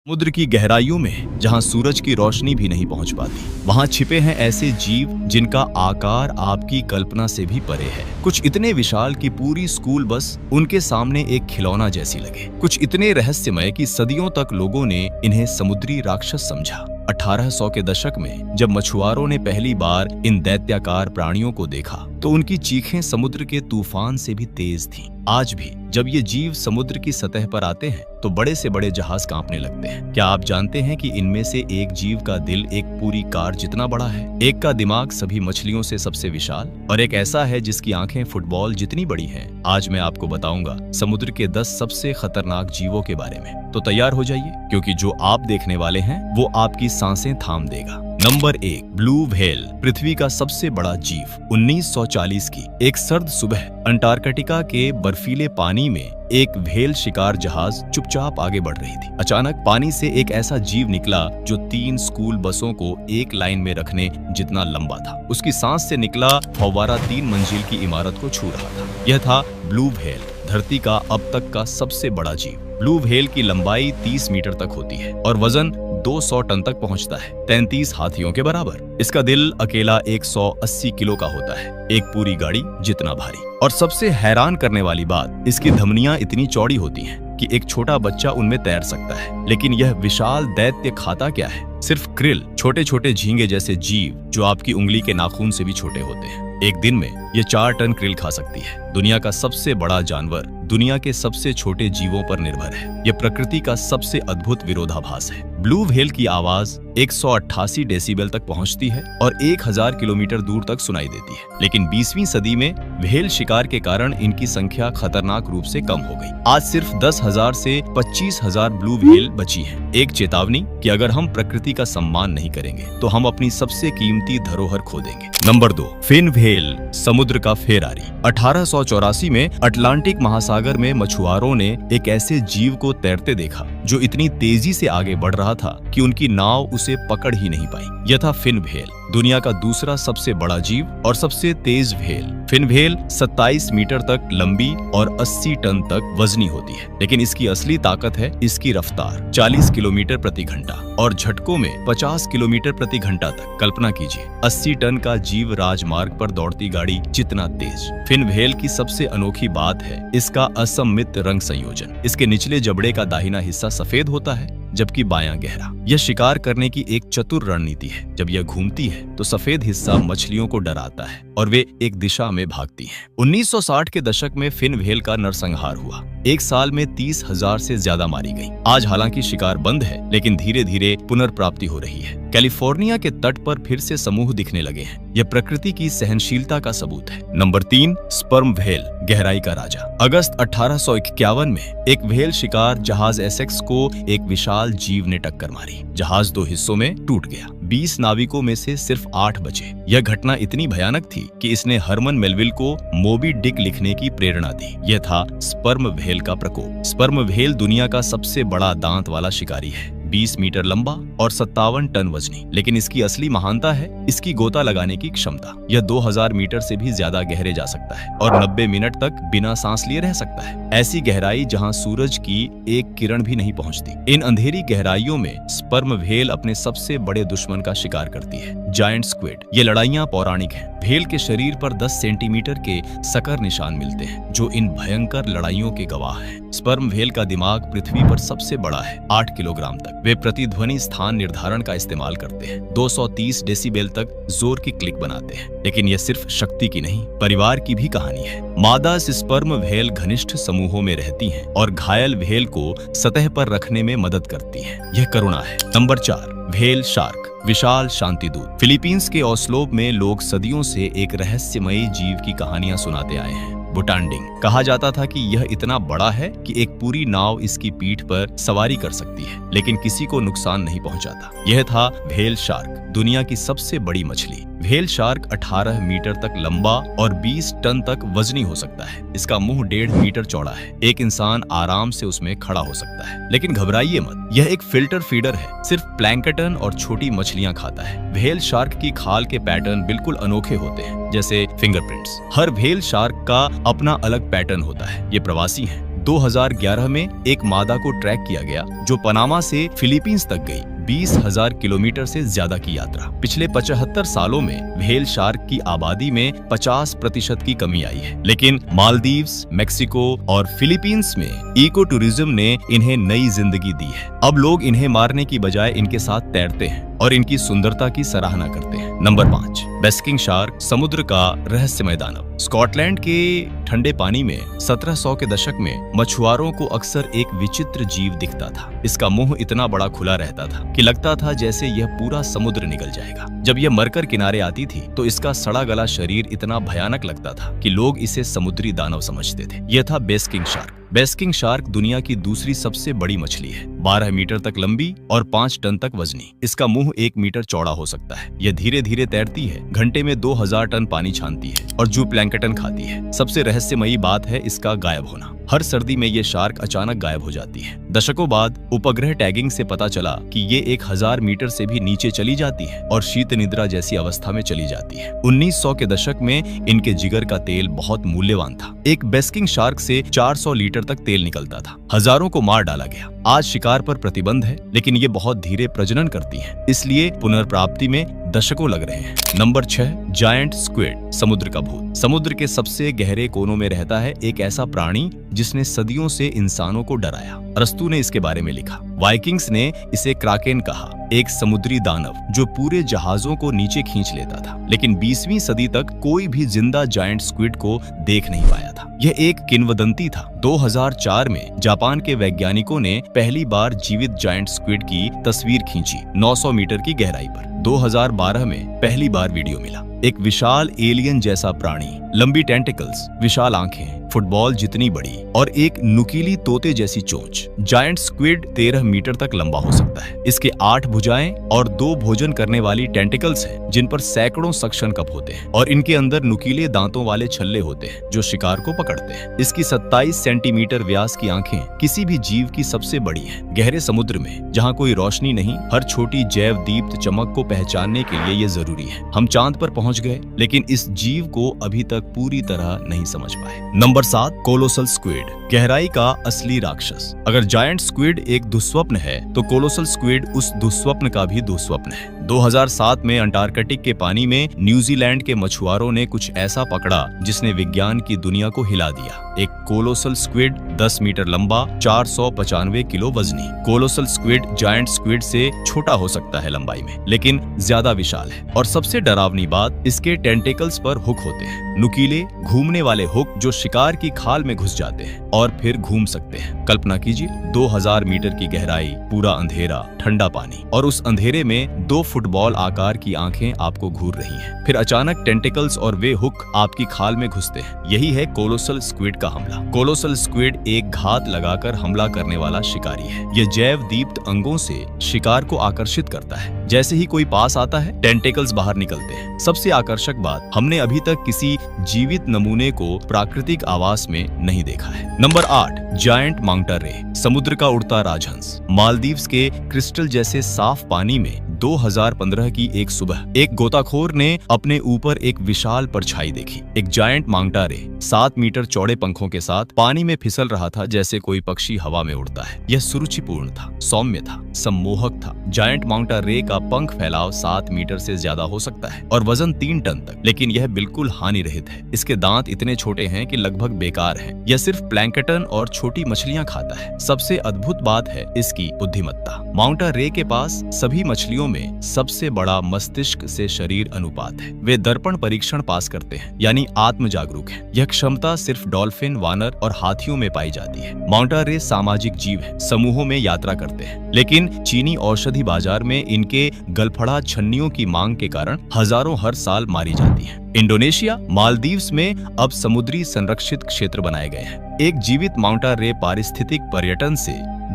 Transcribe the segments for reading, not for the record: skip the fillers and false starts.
समुद्र की गहराइयों में जहां सूरज की रोशनी भी नहीं पहुंच पाती, वहां छिपे हैं ऐसे जीव जिनका आकार आपकी कल्पना से भी परे है। कुछ इतने विशाल कि पूरी स्कूल बस उनके सामने एक खिलौना जैसी लगे। कुछ इतने रहस्यमय कि सदियों तक लोगों ने इन्हें समुद्री राक्षस समझा। 1800 के दशक में जब मछुआरों ने पहली बार इन दैत्याकार प्राणियों को देखा तो उनकी चीखें समुद्र के तूफान से भी तेज थीं। आज भी जब ये जीव समुद्र की सतह पर आते हैं तो बड़े से बड़े जहाज कांपने लगते हैं। क्या आप जानते हैं कि इनमें से एक जीव का दिल एक पूरी कार जितना बड़ा है, एक का दिमाग सभी मछलियों से सबसे विशाल और एक ऐसा है जिसकी आंखें फुटबॉल जितनी बड़ी हैं। आज मैं आपको बताऊंगा समुद्र के 10 सबसे खतरनाक जीवों के बारे में। तो तैयार हो जाइए, क्योंकि जो आप देखने वाले हैं वो आपकी सांसें थाम देगा। नंबर 1, ब्लू व्हेल, पृथ्वी का सबसे बड़ा जीव। 1940 की एक सर्द सुबह अंटार्कटिका के बर्फीले पानी में एक व्हेल शिकार जहाज चुपचाप आगे बढ़ रही थी। अचानक पानी से एक ऐसा जीव निकला जो 3 स्कूल बसों को एक लाइन में रखने जितना लंबा था। उसकी सांस से निकला फव्वारा 3 मंजिल की इमारत को छू रहा था। यह था ब्लू व्हेल, धरती का अब तक का सबसे बड़ा जीव। ब्लू व्हेल की लंबाई 30 मीटर तक होती है और वजन 200 टन तक पहुंचता है, 33 हाथियों के बराबर। इसका दिल अकेला 180 किलो का होता है, एक पूरी गाड़ी जितना भारी। और सबसे हैरान करने वाली बात, इसकी धमनियां इतनी चौड़ी होती हैं कि एक छोटा बच्चा उनमें तैर सकता है। लेकिन यह विशाल दैत्य खाता क्या है? सिर्फ क्रिल, छोटे छोटे झींगे जैसे जीव जो आपकी उंगली के नाखून से भी छोटे होते हैं। एक दिन में ये 4 टन क्रिल खा सकती है। दुनिया का सबसे बड़ा जानवर दुनिया के सबसे छोटे जीवों पर निर्भर है। यह प्रकृति का सबसे अद्भुत विरोधाभास है। ब्लू व्हेल की आवाज 188 डेसिबल तक पहुंचती है और 1000 किलोमीटर दूर तक सुनाई देती है। लेकिन 20वीं सदी में व्हेल शिकार के कारण इनकी संख्या खतरनाक रूप से कम हो गई। आज सिर्फ 10,000 से 25,000 ब्लू व्हेल बची हैं। एक चेतावनी कि अगर हम प्रकृति का सम्मान नहीं करेंगे तो हम अपनी सबसे कीमती धरोहर खो देंगे। नंबर 2, फिन व्हेल, समुद्र का फेरारी। 1884 में अटलांटिक महासागर में मछुआरों ने एक ऐसे जीव को तैरते देखा जो इतनी तेजी से आगे बढ़ रहा था कि उनकी नाव उसे पकड़ ही नहीं पाई। यह था फिन व्हेल, दुनिया का दूसरा सबसे बड़ा जीव और सबसे तेज व्हेल। फिन व्हेल 27 मीटर तक लंबी और 80 टन तक वजनी होती है। लेकिन इसकी असली ताकत है इसकी रफ्तार, 40 किलोमीटर प्रति घंटा और झटकों में 50 किलोमीटर प्रति घंटा तक। कल्पना कीजिए, 80 टन का जीव राजमार्ग पर दौड़ती गाड़ी जितना तेज। फिन व्हेल की सबसे अनोखी बात है इसका असममित रंग संयोजन। इसके निचले जबड़े का दाहिना हिस्सा सफेद होता है जबकि बायां गहरा। यह शिकार करने की एक चतुर रणनीति है। जब यह घूमती है तो सफेद हिस्सा मछलियों को डराता है और वे एक दिशा में भागती हैं। 1960 के दशक में फिन व्हेल का नरसंहार हुआ। एक साल में 30,000 से ज्यादा मारी गई। आज हालांकि शिकार बंद है, लेकिन धीरे धीरे पुनर्प्राप्ति हो रही है। कैलिफोर्निया के तट पर फिर से समूह दिखने लगे हैं। यह प्रकृति की सहनशीलता का सबूत है। नंबर 3, स्पर्म व्हेल, गहराई का राजा। अगस्त 1851 में एक व्हेल शिकार जहाज एसेक्स को एक विशाल जीव ने टक्कर मारी। जहाज 2 हिस्सों में टूट गया। 20 नाविकों में से सिर्फ 8 बचे। यह घटना इतनी भयानक थी कि इसने हरमन मेलविल को मोबी डिक लिखने की प्रेरणा दी। यह था स्पर्म व्हेल का प्रकोप। स्पर्म व्हेल दुनिया का सबसे बड़ा दांत वाला शिकारी है, 20 मीटर लंबा और 57 टन वजनी। लेकिन इसकी असली महानता है इसकी गोता लगाने की क्षमता। यह 2000 मीटर से भी ज्यादा गहरे जा सकता है और 90 मिनट तक बिना सांस लिए रह सकता है। ऐसी गहराई जहां सूरज की एक किरण भी नहीं पहुंचती। इन अंधेरी गहराइयों में स्पर्म व्हेल अपने सबसे बड़े दुश्मन का शिकार करती है, जायंट स्क्विड। ये लड़ाइयां पौराणिक हैं। व्हेल के शरीर पर 10 सेंटीमीटर के सकर निशान मिलते हैं जो इन भयंकर लड़ाइयों के गवाह हैं। स्पर्म व्हेल का दिमाग पृथ्वी पर सबसे बड़ा है, 8 किलोग्राम तक। वे प्रतिध्वनि स्थान निर्धारण का इस्तेमाल करते हैं, 230 डेसिबल तक जोर की क्लिक बनाते हैं। लेकिन यह सिर्फ शक्ति की नहीं, परिवार की भी कहानी है। मादा स्पर्म व्हेल घनिष्ठ समूहों में रहती हैं और घायल व्हेल को सतह पर रखने में मदद करती हैं। यह करुणा है। नंबर 4, व्हेल शार्क, विशाल शांतिदूत। फिलीपींस के ओस्लो में लोग सदियों से एक रहस्यमयी जीव की कहानियां सुनाते आए हैं, बुटांडिंग। कहा जाता था कि यह इतना बड़ा है कि एक पूरी नाव इसकी पीठ पर सवारी कर सकती है, लेकिन किसी को नुकसान नहीं पहुंचाता। यह था व्हेल शार्क, दुनिया की सबसे बड़ी मछली। व्हेल शार्क 18 मीटर तक लंबा और 20 टन तक वजनी हो सकता है। इसका मुंह 1.5 मीटर चौड़ा है। एक इंसान आराम से उसमें खड़ा हो सकता है। लेकिन घबराइए मत, यह एक फिल्टर फीडर है, सिर्फ प्लैंकटन और छोटी मछलियां खाता है। व्हेल शार्क की खाल के पैटर्न बिल्कुल अनोखे होते हैं, जैसे फिंगरप्रिंट्स। हर व्हेल शार्क का अपना अलग पैटर्न होता है। ये प्रवासी हैं, 2011 में एक मादा को ट्रैक किया गया जो पनामा से फिलीपींस तक गई 20,000 किलोमीटर से ज्यादा की यात्रा। पिछले 75 सालों में व्हेल शार्क की आबादी में 50% की कमी आई है, लेकिन मालदीव्स, मेक्सिको और फिलीपींस में इको टूरिज्म ने इन्हें नई जिंदगी दी है। अब लोग इन्हें मारने की बजाय इनके साथ तैरते हैं और इनकी सुंदरता की सराहना करते हैं। नंबर 5, बेस्किंग शार्क, समुद्र का रहस्यमय दानव। स्कॉटलैंड के ठंडे पानी में 1700 के दशक में मछुआरों को अक्सर एक विचित्र जीव दिखता था। इसका मुंह इतना बड़ा खुला रहता था कि लगता था जैसे यह पूरा समुद्र निगल जाएगा। जब यह मरकर किनारे आती थी तो इसका सड़ा गला शरीर इतना भयानक लगता था कि लोग इसे समुद्री दानव समझते थे। यह था बेस्किंग शार्क। बेस्किंग शार्क दुनिया की दूसरी सबसे बड़ी मछली है, 12 मीटर तक लंबी और 5 टन तक वजनी। इसका मुंह 1 मीटर चौड़ा हो सकता है। यह धीरे धीरे तैरती है, घंटे में 2000 टन पानी छानती है और जू प्लैंकटन खाती है। सबसे रहस्यमयी बात है इसका गायब होना। हर सर्दी में ये शार्क अचानक गायब हो जाती है। दशकों बाद उपग्रह टैगिंग से पता चला कि ये 1000 मीटर से भी नीचे चली जाती है और शीत निद्रा जैसी अवस्था में चली जाती है। 1900 के दशक में इनके जिगर का तेल बहुत मूल्यवान था। एक बेस्किंग शार्क से 400 लीटर तक तेल निकलता था। हजारों को मार डाला गया। आज शिकार पर प्रतिबंध है, लेकिन ये बहुत धीरे प्रजनन करती है, इसलिए पुनर्प्राप्ति में दशकों लग रहे हैं। नंबर 6, जायंट स्क्विड, समुद्र का भूत। समुद्र के सबसे गहरे कोनों में रहता है एक ऐसा प्राणी जिसने सदियों से इंसानों को डराया। अरस्तु ने इसके बारे में लिखा। वाइकिंग्स ने इसे क्राकेन कहा, एक समुद्री दानव जो पूरे जहाजों को नीचे खींच लेता था। लेकिन 20वीं सदी तक कोई भी जिंदा जायंट स्क्विड को देख नहीं पाया था। यह एक किंवदंती था। 2004 में जापान के वैज्ञानिकों ने पहली बार जीवित जायंट स्क्विड की तस्वीर खींची 900 मीटर की गहराई पर। 2012 में पहली बार वीडियो मिला। एक विशाल एलियन जैसा प्राणी, लंबी टेंटिकल्स, विशाल आंखें, फुटबॉल जितनी बड़ी और एक नुकीली तोते जैसी चोंच। जायंट स्क्विड 13 मीटर तक लंबा हो सकता है। इसके 8 भुजाएं और 2 भोजन करने वाली टेंटिकल्स हैं, जिन पर सैकड़ों सक्शन कप होते हैं और इनके अंदर नुकीले दांतों वाले छल्ले होते हैं जो शिकार को पकड़ते हैं। इसकी 27 सेंटीमीटर व्यास की आंखें किसी भी जीव की सबसे बड़ी हैं। गहरे समुद्र में जहां कोई रोशनी नहीं, हर छोटी जैव दीप्त चमक को पहचानने के लिए ये जरूरी है। हम चांद पर पहुंच गए, लेकिन इस जीव को अभी तक पूरी तरह नहीं समझ पाए। नंबर 7, कोलोसल स्क्विड, गहराई का असली राक्षस। अगर जायंट स्क्विड एक दुस्वप्न है तो कोलोसल स्क्विड उस दुस्वप्न का भी दुस्वप्न है। 2007 में अंटार्कटिक के पानी में न्यूजीलैंड के मछुआरों ने कुछ ऐसा पकड़ा जिसने विज्ञान की दुनिया को हिला दिया। एक कोलोसल स्क्विड 10 मीटर लंबा, 495 किलो वजनी। कोलोसल स्क्विड जायंट स्क्विड से छोटा हो सकता है लंबाई में, लेकिन ज्यादा विशाल है। और सबसे डरावनी बात, इसके टेंटिकल्स पर हुक होते हैं, नुकीले घूमने वाले हुक जो शिकार की खाल में घुस जाते हैं और फिर घूम सकते हैं। कल्पना कीजिए, 2000 मीटर की गहराई, पूरा अंधेरा, ठंडा पानी और उस अंधेरे में 2 फुटबॉल आकार की आंखें आपको घूर रही हैं। फिर अचानक टेंटिकल्स और वे हुक आपकी खाल में घुसते हैं। यही है कोलोसल स्क्विड का हमला। कोलोसल स्क्विड एक घात लगाकर हमला करने वाला शिकारी है। यह जैव दीप्त अंगों से शिकार को आकर्षित करता है। जैसे ही कोई पास आता है, टेंटिकल्स बाहर निकलते हैं। सबसे आकर्षक बात, हमने अभी तक किसी जीवित नमूने को प्राकृतिक आवास में नहीं देखा है। नंबर 8, जायंट मांगटा रे, समुद्र का उड़ता राजहंस। मालदीव्स के क्रिस्टल जैसे साफ पानी में 2015 की एक सुबह एक गोताखोर ने अपने ऊपर एक विशाल परछाई देखी। एक जायंट मांगटा रे 7 मीटर चौड़े पंखों के साथ पानी में फिसल रहा था, जैसे कोई पक्षी हवा में उड़ता है। यह सुरुचिपूर्ण था, सौम्य था, सम्मोहक था। जायंट मांगटा रे का पंख फैलाव 7 मीटर से ज्यादा हो सकता है और वजन 3 टन तक, लेकिन यह बिल्कुल हानि रहित है। इसके दांत इतने छोटे हैं कि लगभग बेकार हैं। यह सिर्फ प्लैंकटन और छोटी मछलियां खाता है। सबसे अद्भुत बात है इसकी बुद्धिमत्ता। मांगटा रे के पास सभी मछलियों में सबसे बड़ा मस्तिष्क से शरीर अनुपात है। वे दर्पण परीक्षण पास करते हैं, यानी आत्म जागरूक है। यह क्षमता सिर्फ डॉल्फिन, वानर और हाथियों में पाई जाती है। मांगटा रे सामाजिक जीव है, समूहों में यात्रा करते हैं, लेकिन चीनी औषधि बाजार में इनके गलफड़ा छन्नियों की मांग के कारण हजारों हर साल मारी जाती हैं। इंडोनेशिया, मालदीव्स में अब समुद्री संरक्षित क्षेत्र बनाए गए हैं। एक जीवित मांगटा रे पारिस्थितिक पर्यटन से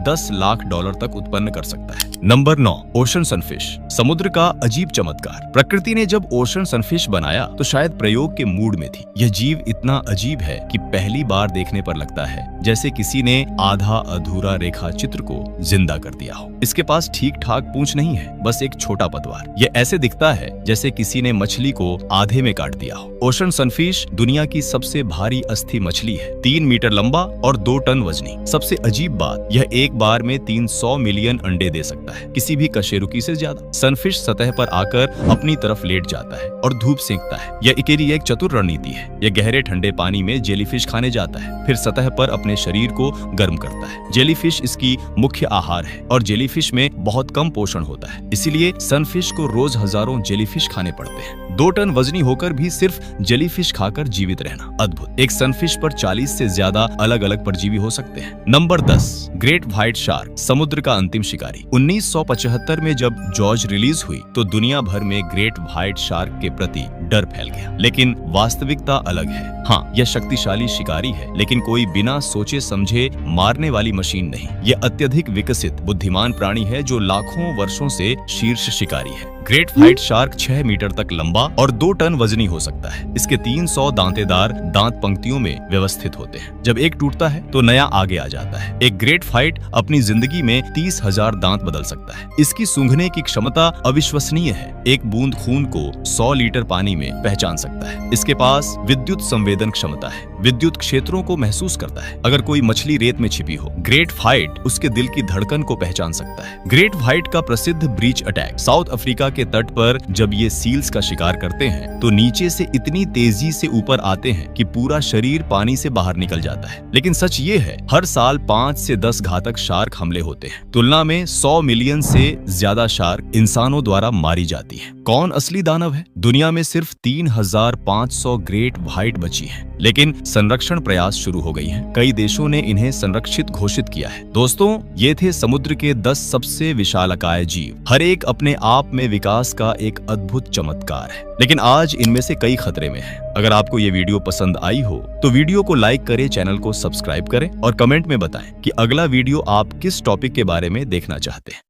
10 लाख डॉलर तक उत्पन्न कर सकता है। नंबर 9, ओशन सनफिश, समुद्र का अजीब चमत्कार। प्रकृति ने जब ओशन सनफिश बनाया तो शायद प्रयोग के मूड में थी। यह जीव इतना अजीब है कि पहली बार देखने पर लगता है जैसे किसी ने आधा अधूरा रेखा चित्र को जिंदा कर दिया हो। इसके पास ठीक ठाक पूंछ नहीं है, बस एक छोटा पतवार। यह ऐसे दिखता है जैसे किसी ने मछली को आधे में काट दिया हो। ओशन सनफिश दुनिया की सबसे भारी अस्थि मछली है, 3 मीटर लंबा और 2 टन वजनी। सबसे अजीब बात, यह एक बार में 300 मिलियन अंडे दे सकता है, किसी भी कशेरुकी से ज्यादा। सनफिश सतह पर आकर अपनी तरफ लेट जाता है और धूप सेंकता है। यह इकेरी एक चतुर रणनीति है। यह गहरे ठंडे पानी में जेलीफिश खाने जाता है, फिर सतह पर अपने शरीर को गर्म करता है। जेलीफिश इसकी मुख्य आहार है और जेलीफिश में बहुत कम पोषण होता है, इसीलिए सनफिश को रोज हजारों जेलीफिश खाने पड़ते हैं। 2 टन वजनी होकर भी सिर्फ जेलीफिश खाकर जीवित रहना अद्भुत। एक सनफिश पर 40 से ज्यादा अलग अलग परजीवी हो सकते हैं। नंबर 10, ग्रेट व्हाइट शार्क, समुद्र का अंतिम शिकारी। 1975 में जब जॉर्ज रिलीज हुई तो दुनिया भर में ग्रेट व्हाइट शार्क के प्रति डर फैल गया, लेकिन वास्तविकता अलग है। हाँ, यह शक्तिशाली शिकारी है, लेकिन कोई बिना सोचे समझे मारने वाली मशीन नहीं। यह अत्यधिक विकसित बुद्धिमान प्राणी है जो लाखों वर्षों से शीर्ष शिकारी है। ग्रेट व्हाइट शार्क 6 मीटर तक लंबा और 2 टन वजनी हो सकता है। इसके 300 दांतेदार दांत पंक्तियों में व्यवस्थित होते हैं। जब एक टूटता है तो नया आगे आ जाता है। एक ग्रेट व्हाइट अपनी जिंदगी में 30,000 दांत बदल सकता है। इसकी सूंघने की क्षमता अविश्वसनीय है। एक बूंद खून को 100 लीटर पानी में पहचान सकता है। इसके पास विद्युत संवेदन क्षमता है, विद्युत क्षेत्रों को महसूस करता है। अगर कोई मछली रेत में छिपी हो, ग्रेट व्हाइट उसके दिल की धड़कन को पहचान सकता है। ग्रेट व्हाइट का प्रसिद्ध ब्रीच अटैक, साउथ अफ्रीका के तट पर जब ये सील्स का शिकार करते हैं तो नीचे से इतनी तेजी से ऊपर आते हैं कि पूरा शरीर पानी से बाहर निकल जाता है। लेकिन सच ये है, हर साल 5 से 10 घातक शार्क हमले होते हैं। तुलना में 100 मिलियन से ज्यादा शार्क इंसानों द्वारा मारी जाती है। कौन असली दानव है? दुनिया में सिर्फ 3,500 ग्रेट व्हाइट बची हैं, लेकिन संरक्षण प्रयास शुरू हो गई हैं। कई देशों ने इन्हें संरक्षित घोषित किया है। दोस्तों, ये थे समुद्र के 10 सबसे विशालकाय जीव। हर एक अपने आप में विकास का एक अद्भुत चमत्कार है, लेकिन आज इनमें से कई खतरे में हैं। अगर आपको ये वीडियो पसंद आई हो तो वीडियो को लाइक करें, चैनल को सब्सक्राइब करें और कमेंट में बताएं कि अगला वीडियो आप किस टॉपिक के बारे में देखना चाहते हैं।